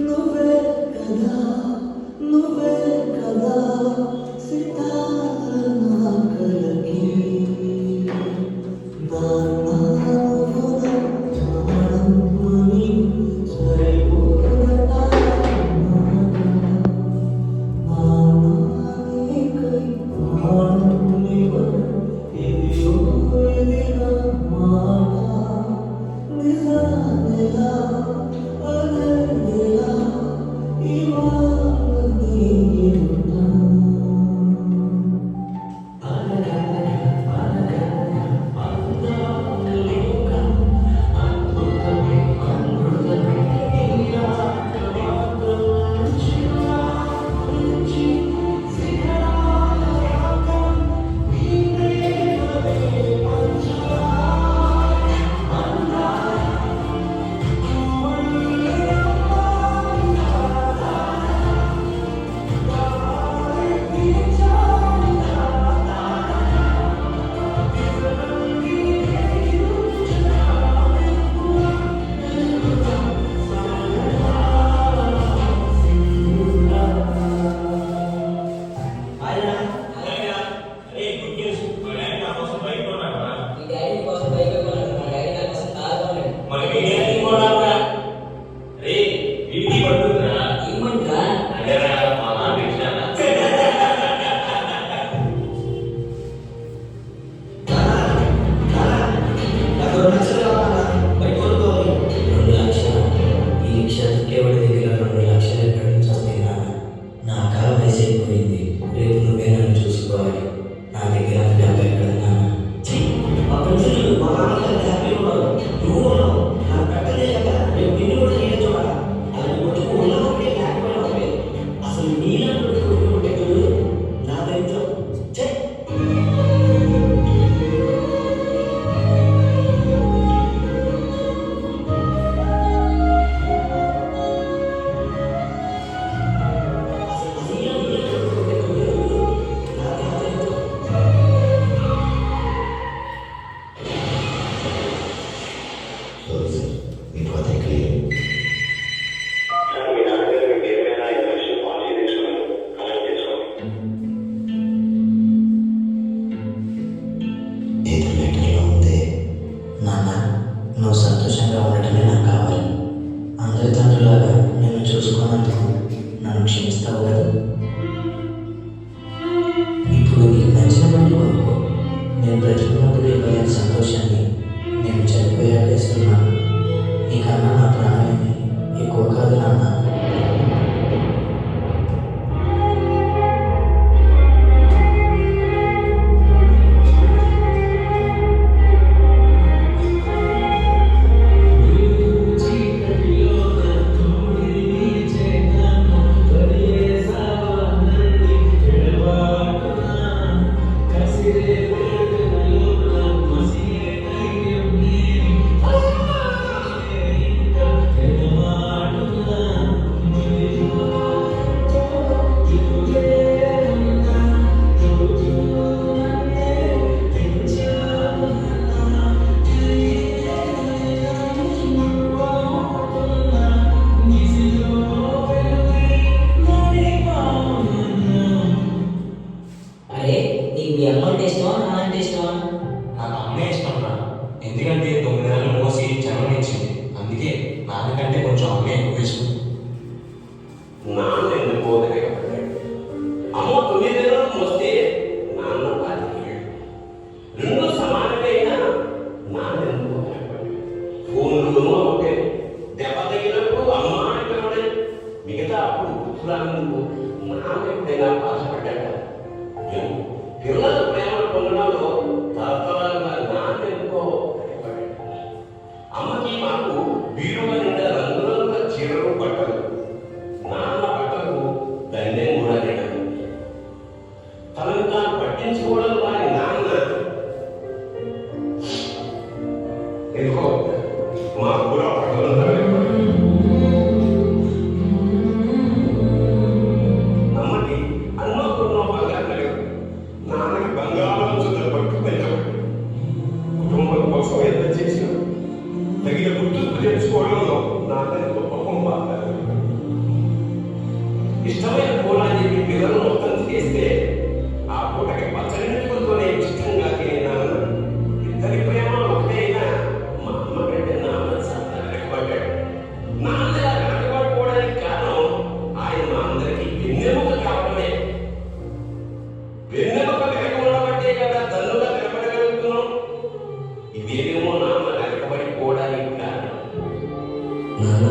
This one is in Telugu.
నువ్వే కదా నువ్వే కదా సితార నా కలకి నువ్వు సంతోషంగా ఉండటమే నాకు కావాలి. అందరి తండ్రులాగా నేను చూసుకున్నందుకు నన్ను క్షమిస్తావు కదా. ఇప్పుడు నీకు నచ్చిన పని కొనుక్కో. నేను బ్రతుకున్నప్పుడు ఇవ్వలేని సంతోషాన్ని నేను చనిపోయాక ఇస్తున్నాను. నీకన్నా నా ప్రాణాన్ని ఎక్కువ కాదు నాన్న. మీ అమ్మ అంటే ఇష్టమా నా అంటే ఇష్టమా? నాకు అమ్మే ఇష్టం రా. ఎందుకంటే 9 నెలలు మోసి జన్మనిచ్చింది. అందుకే నాన్నకంటే కొంచెం అమ్మే ఎక్కువ ఇష్టం. నాన్న ఎందుకు పోతలేకపోయాడు? అమ్మ 9 నెలలు మోస్తే నాన్న 10 ఏళ్ళు. రెండు సమానమే అయినా నాన్న ఎందుకు పోతలేకపోయాడు? ఫోన్లు ఒకటే. దెబ్బ తగినప్పుడు అమ్మ అని పిలవడే. మిగతా అప్పుడు గుర్తురానందుకు నాన్న ఎప్పుడైనా బాధపడ్డాడు. పిల్లల ప్రేమ పొందడంలో తరతరాలుగా నాన్న ఎందుకో భయపడ్డాడు. అమ్మకి మాకు బీరువా నిండా రంగురంగుల చీరలు బట్టలు, నాన్న బట్టలు దండెం కూడా లేదు. తనను తాను పట్టించుకోవడం వారి నాన్న ఎందుకో మాకు కూడా బట్టలు అమ్మకి అన్నకున్న బంగారం లేదు, నాన్నకి బంగారం చుట్టూ పట్టు పెంచబడి కుటుంబం కోసం ఎంత చేసినా తగిన గుర్తింపు తెచ్చుకోవడంలో నాన్న గొప్ప బాగా ఇష్టమైన కూరని చెప్పి పిల్లలు మొత్తం చేస్తే ఆ పూటకి పచ్చడి నింపులతోనే ఇష్టంగా తినే నాన్న ఇద్దరి ప్రేమ ఒకటే అయినా మా అమ్మ కంటే నాన్న చాలా వెనకబడ్డాడు. నాన్న ఇలా వెనకబడిపోవడానికి కారణం ఆయన మా అందరికీ వెన్నెముక కావడమే. వెన్నెముక వెనక ఉండబట్టే కదా తన్నుగా నిలబడగలుగుతున్నాం. ఇదేమో నాన్న వెనకబడిపోవడానికి కారణం. నాన్న